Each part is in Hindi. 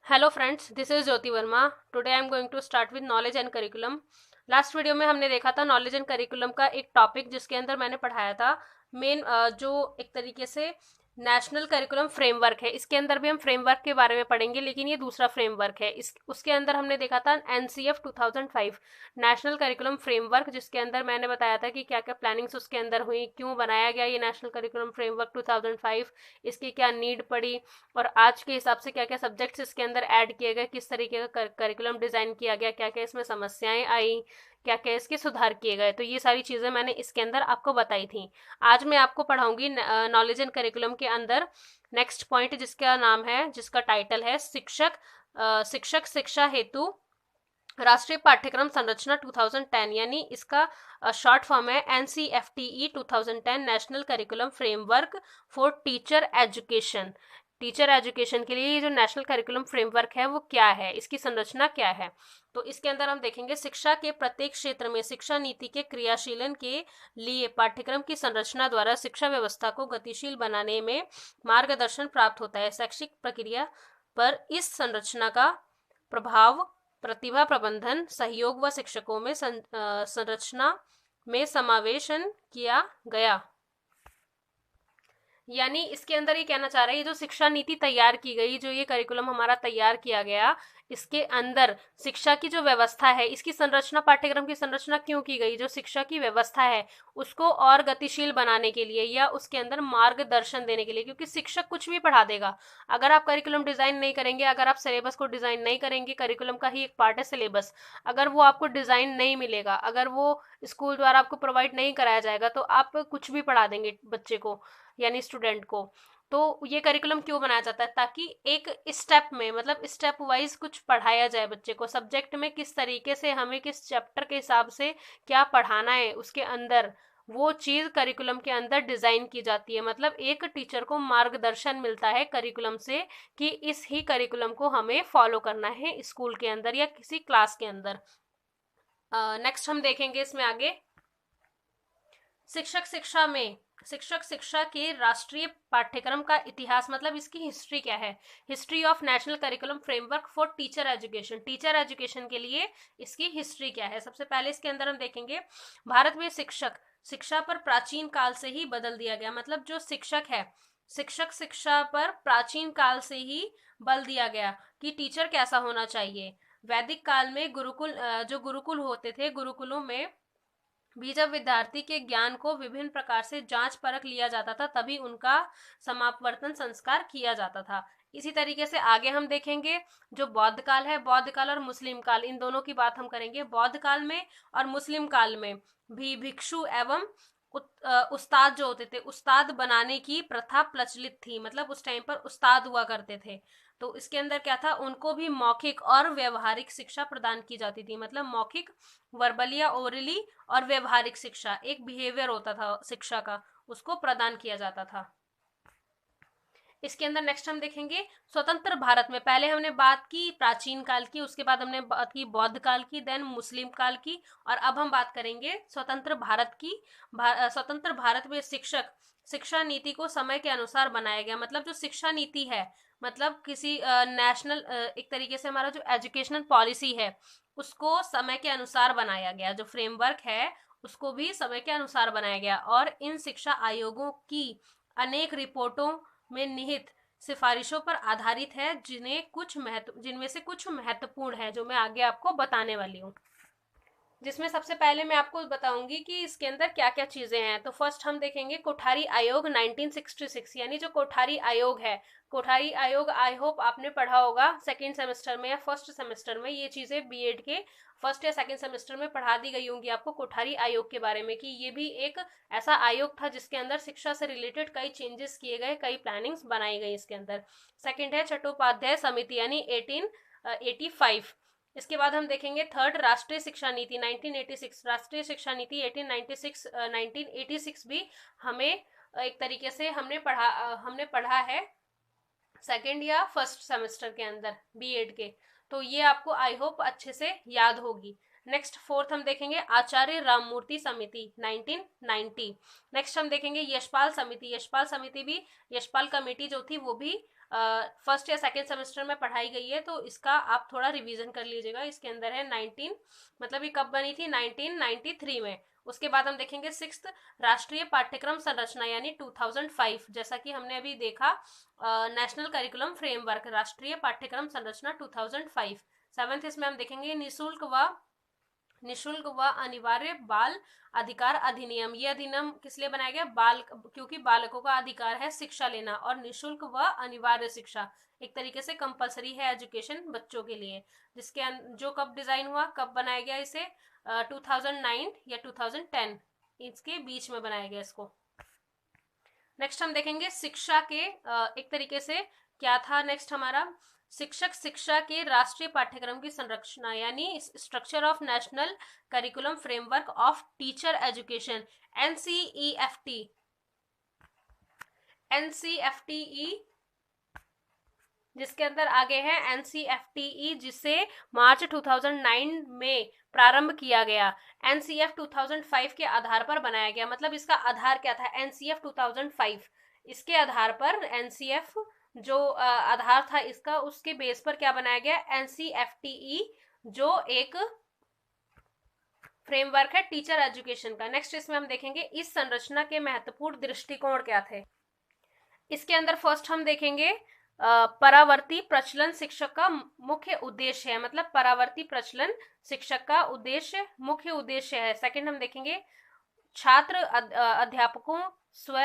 Hello friends, this is Jyoti Verma. Today I am going to start with knowledge and curriculum. Last video में हमने देखा था नॉलेज एंड करिकुलम का एक टॉपिक जिसके अंदर मैंने पढ़ाया था मेन जो एक तरीके से नेशनल करिकुलम फ्रेमवर्क है। इसके अंदर भी हम फ्रेमवर्क के बारे में पढ़ेंगे, लेकिन ये दूसरा फ्रेमवर्क है। इस उसके अंदर हमने देखा था एनसीएफ 2005 नेशनल करिकुलम फ्रेमवर्क, जिसके अंदर मैंने बताया था कि क्या क्या प्लानिंग्स उसके अंदर हुई, क्यों बनाया गया ये नेशनल करिकुलम फ्रेमवर्क 2005, इसकी क्या नीड पड़ी और आज के हिसाब से क्या क्या सब्जेक्ट्स इसके अंदर ऐड किए गए, किस तरीके का करिकुलम डिजाइन किया गया, क्या क्या इसमें समस्याएं आई, क्या क्या इसके सुधार किए गए। तो ये सारी चीजें मैंने इसके अंदर आपको बताई थी। आज मैं आपको पढ़ाऊंगी नॉलेज एंड करिकुलम के अंदर नेक्स्ट पॉइंट, जिसका नाम है, जिसका टाइटल है शिक्षक शिक्षा हेतु राष्ट्रीय पाठ्यक्रम संरचना 2010, यानी इसका शॉर्ट फॉर्म है एनसीएफटीई 2010 national curriculum framework for teacher education. Teacher education के लिए ये जो नेशनल करिकुलम फ्रेमवर्क है वो क्या है, इसकी संरचना क्या है। तो इसके अंदर हम देखेंगे शिक्षा के प्रत्येक क्षेत्र में शिक्षा नीति के क्रियाशीलन के लिए पाठ्यक्रम की संरचना द्वारा शिक्षा व्यवस्था को गतिशील बनाने में मार्गदर्शन प्राप्त होता है। शैक्षिक प्रक्रिया पर इस संरचना का प्रभाव प्रतिभा प्रबंधन सहयोग व शिक्षकों में संरचना में समावेशन किया गया। यानी इसके अंदर ये कहना चाह रहा है, ये जो शिक्षा नीति तैयार की गई, जो ये करिकुलम हमारा तैयार किया गया, इसके अंदर शिक्षा की जो व्यवस्था है, इसकी संरचना, पाठ्यक्रम की संरचना क्यों की गई, जो शिक्षा की व्यवस्था है उसको और गतिशील बनाने के लिए या उसके अंदर मार्गदर्शन देने के लिए। क्योंकि शिक्षक कुछ भी पढ़ा देगा, अगर आप करिकुलम डिजाइन नहीं करेंगे, अगर आप सिलेबस को डिजाइन नहीं करेंगे, करिकुलम का ही एक पार्ट है सिलेबस, अगर वो आपको डिजाइन नहीं मिलेगा, अगर वो स्कूल द्वारा आपको प्रोवाइड नहीं कराया जाएगा, तो आप कुछ भी पढ़ा देंगे बच्चे को, यानी स्टूडेंट को। तो ये करिकुलम क्यों बनाया जाता है, ताकि एक स्टेप में, मतलब स्टेप वाइज कुछ पढ़ाया जाए बच्चे को, सब्जेक्ट में किस तरीके से हमें किस चैप्टर के हिसाब से क्या पढ़ाना है, उसके अंदर वो चीज करिकुलम के अंदर डिजाइन की जाती है। मतलब एक टीचर को मार्गदर्शन मिलता है करिकुलम से कि इस ही करिकुलम को हमें फॉलो करना है स्कूल के अंदर या किसी क्लास के अंदर। नेक्स्ट हम देखेंगे इसमें आगे शिक्षक शिक्षा के राष्ट्रीय पाठ्यक्रम का इतिहास, मतलब इसकी हिस्ट्री क्या है। History of national curriculum framework for teacher education, teacher education के लिए इसकी हिस्ट्री क्या है। सबसे पहले इसके अंदर हम देखेंगे भारत में शिक्षा पर प्राचीन काल से ही बदल दिया गया। मतलब जो शिक्षक है, शिक्षक शिक्षा पर प्राचीन काल से ही बल दिया गया कि टीचर कैसा होना चाहिए। वैदिक काल में जो गुरुकुल होते थे, गुरुकुलों में भी जब विद्यार्थी के ज्ञान को विभिन्न प्रकार से जांच परख लिया जाता था, तभी उनका समापवर्तन संस्कार किया जाता था। इसी तरीके से आगे हम देखेंगे जो बौद्ध काल है, बौद्ध काल और मुस्लिम काल, इन दोनों की बात हम करेंगे। बौद्ध काल में और मुस्लिम काल में भी भिक्षु एवं उस्ताद जो होते थे, उस्ताद बनाने की प्रथा प्रचलित थी। मतलब उस टाइम पर उस्ताद हुआ करते थे। तो इसके अंदर क्या था, उनको भी मौखिक और व्यवहारिक शिक्षा प्रदान की जाती थी। मतलब मौखिक, वर्बली या ओरली, और व्यवहारिक शिक्षा, एक बिहेवियर होता था शिक्षा का, उसको प्रदान किया जाता था। इसके अंदर नेक्स्ट हम देखेंगे स्वतंत्र भारत में। पहले हमने बात की प्राचीन काल की, उसके बाद हमने बात की बौद्ध काल की, देन मुस्लिम काल की, और अब हम बात करेंगे स्वतंत्र भारत की। स्वतंत्र भारत में शिक्षा नीति को समय के अनुसार बनाया गया। मतलब जो शिक्षा नीति है, मतलब किसी नेशनल एक तरीके से हमारा जो एजुकेशनल पॉलिसी है उसको समय के अनुसार बनाया गया। जो फ्रेमवर्क है उसको भी समय के अनुसार बनाया गया, और इन शिक्षा आयोगों की अनेक रिपोर्टों में निहित सिफारिशों पर आधारित है, जिनमें से कुछ महत्वपूर्ण है, जो मैं आगे आपको बताने वाली हूँ। जिसमें सबसे पहले मैं आपको बताऊंगी कि इसके अंदर क्या क्या चीजें हैं। तो फर्स्ट हम देखेंगे कोठारी आयोग 1966, यानी जो कोठारी आयोग है, कोठारी आयोग, आई होप आपने पढ़ा होगा सेकेंड सेमेस्टर में या फर्स्ट सेमेस्टर में। ये चीजें बीएड के फर्स्ट या सेकेंड सेमेस्टर में पढ़ा दी गई होंगी आपको कोठारी आयोग के बारे में, कि ये भी एक ऐसा आयोग था जिसके अंदर शिक्षा से रिलेटेड कई चेंजेस किए गए, कई प्लानिंग्स बनाई गई इसके अंदर। सेकेंड है चट्टोपाध्याय समिति, यानी 1885। इसके बाद हम देखेंगे थर्ड राष्ट्रीय शिक्षा नीति 1986, राष्ट्रीय शिक्षा नीति 1986 भी हमें एक तरीके से हमने पढ़ा है सेकेंड या फर्स्ट सेमेस्टर के अंदर बीएड के। तो ये आपको आई होप अच्छे से याद होगी। नेक्स्ट फोर्थ हम देखेंगे आचार्य राममूर्ति समिति 1990। नेक्स्ट हम देखेंगे यशपाल समिति। यशपाल समिति भी, यशपाल कमेटी जो थी वो भी फर्स्ट या सेकेंड सेमेस्टर में पढ़ाई गई है, तो इसका आप थोड़ा रिवीजन कर लीजिएगा। इसके अंदर है 19, मतलब ये कब बनी थी, 1993 में। उसके बाद हम देखेंगे सिक्स्थ राष्ट्रीय पाठ्यक्रम संरचना यानी 2005, जैसा कि हमने अभी देखा नेशनल करिकुलम फ्रेमवर्क, राष्ट्रीय पाठ्यक्रम संरचना 2005। सेवेंथ इसमें हम देखेंगे निशुल्क व अनिवार्य बाल अधिकार अधिनियम। ये अधिनियम किस लिए बनाया गया, क्योंकि बालकों का अधिकार है शिक्षा लेना, और निशुल्क व अनिवार्य शिक्षा एक तरीके से कंपलसरी है एजुकेशन बच्चों के लिए, जिसके जो कब डिजाइन हुआ, कब बनाया गया इसे, 2009 या 2010 इसके बीच में बनाया गया इसको। नेक्स्ट हम देखेंगे शिक्षा के एक तरीके से क्या था नेक्स्ट हमारा, शिक्षा के राष्ट्रीय पाठ्यक्रम की संरचना यानी structure of national curriculum framework of teacher education, NCFTE, जिसके अंदर आगे है NCFTE, जिसे मार्च 2009 में प्रारंभ किया गया। NCF 2005 के आधार पर बनाया गया, मतलब इसका आधार क्या था, NCF 2005, इसके आधार पर NCF जो आधार था इसका, उसके बेस पर क्या बनाया गया, NCFTE, जो एक फ्रेमवर्क है टीचर एजुकेशन का। नेक्स्ट इसमें हम देखेंगे इस संरचना के महत्वपूर्ण दृष्टिकोण क्या थे। इसके अंदर फर्स्ट हम देखेंगे परावर्ती प्रचलन शिक्षक का मुख्य उद्देश्य है, मतलब परावर्ती प्रचलन शिक्षक का मुख्य उद्देश्य है। सेकंड हम देखेंगे छात्र अध्यापकों स्व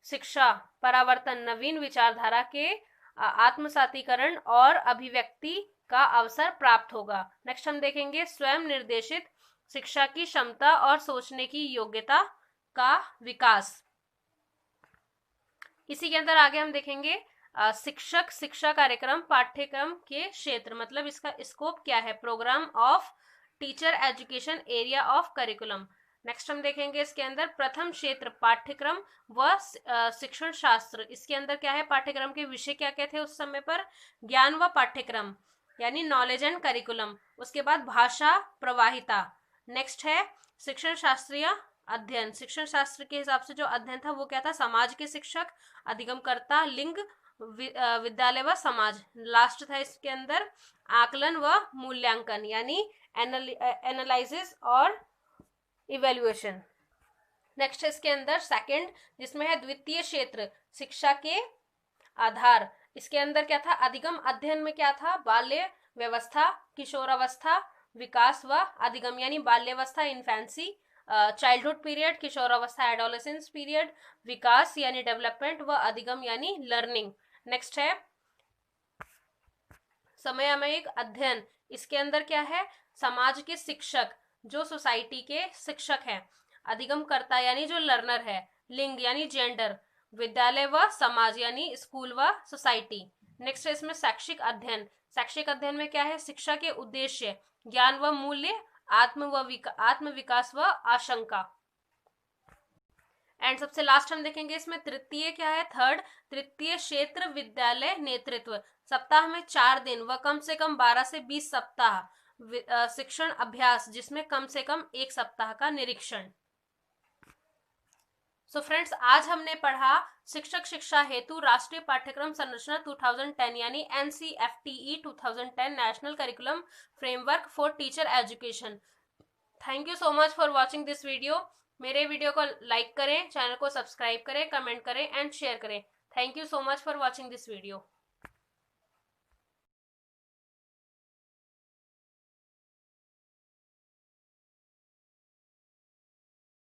शिक्षा परावर्तन, नवीन विचारधारा के आत्मसातीकरण और अभिव्यक्ति का अवसर प्राप्त होगा। नेक्स्ट हम देखेंगे स्वयं निर्देशित शिक्षा की क्षमता और सोचने की योग्यता का विकास। इसी के अंदर आगे हम देखेंगे शिक्षा कार्यक्रम पाठ्यक्रम के क्षेत्र, मतलब इसका स्कोप क्या है, programme of teacher education area of curriculum. Next हम देखेंगे इसके अंदर प्रथम क्षेत्र पाठ्यक्रम व शिक्षण शास्त्र। इसके अंदर क्या है, पाठ्यक्रम के विषय क्या क्या थे उस समय पर, ज्ञान व पाठ्यक्रम यानी नॉलेज एंड करिकुलम। उसके बाद भाषा प्रवाहिता। नेक्स्ट है शिक्षण शास्त्रीय अध्ययन, शिक्षण शास्त्र के हिसाब से जो अध्ययन था वो क्या था, समाज के शिक्षक, अधिगमकर्ता, लिंग, विद्यालय व समाज। लास्ट था इसके अंदर आकलन व मूल्यांकन यानी एनालिसिस और इवेल्युएशन। नेक्स्ट इसके अंदर सेकंड जिसमें है द्वितीय क्षेत्र शिक्षा के आधार। इसके अंदर क्या था, अधिगम अध्ययन में क्या था, बाल्य व्यवस्था, किशोरावस्था, विकास व अधिगम यानी बाल्यावस्था इन्फेंसी, चाइल्डहुड पीरियड, किशोरावस्था एडोलेसेंस पीरियड, विकास यानी डेवलपमेंट व अधिगम यानी लर्निंग। नेक्स्ट है समयान्वयिक अध्ययन। इसके अंदर क्या है, समाज के शिक्षक जो सोसाइटी के शिक्षक हैं, अधिगमकर्ता यानी जो लर्नर है, लिंग यानी जेंडर, विद्यालय व समाज यानी स्कूल व सोसाइटी। नेक्स्ट है इसमें शैक्षिक अध्ययन। शैक्षिक अध्ययन में क्या है, शिक्षा के उद्देश्य, ज्ञान व मूल्य, आत्म विकास व आशंका। एंड सबसे लास्ट हम देखेंगे इसमें तृतीय क्या है, थर्ड तृतीय क्षेत्र विद्यालय नेतृत्व। सप्ताह में 4 दिन व कम से कम 12 से 20 सप्ताह शिक्षण अभ्यास, जिसमें कम से कम 1 सप्ताह का निरीक्षण। सो फ्रेंड्स, आज हमने पढ़ा शिक्षक शिक्षा हेतु राष्ट्रीय पाठ्यक्रम संरचना 2010 यानी NCFTE 2010 national curriculum framework for teacher education. Thank you so much for watching this video. मेरे वीडियो को लाइक करें, चैनल को सब्सक्राइब करें, कमेंट करें एंड शेयर करें। Thank you so much for watching this video.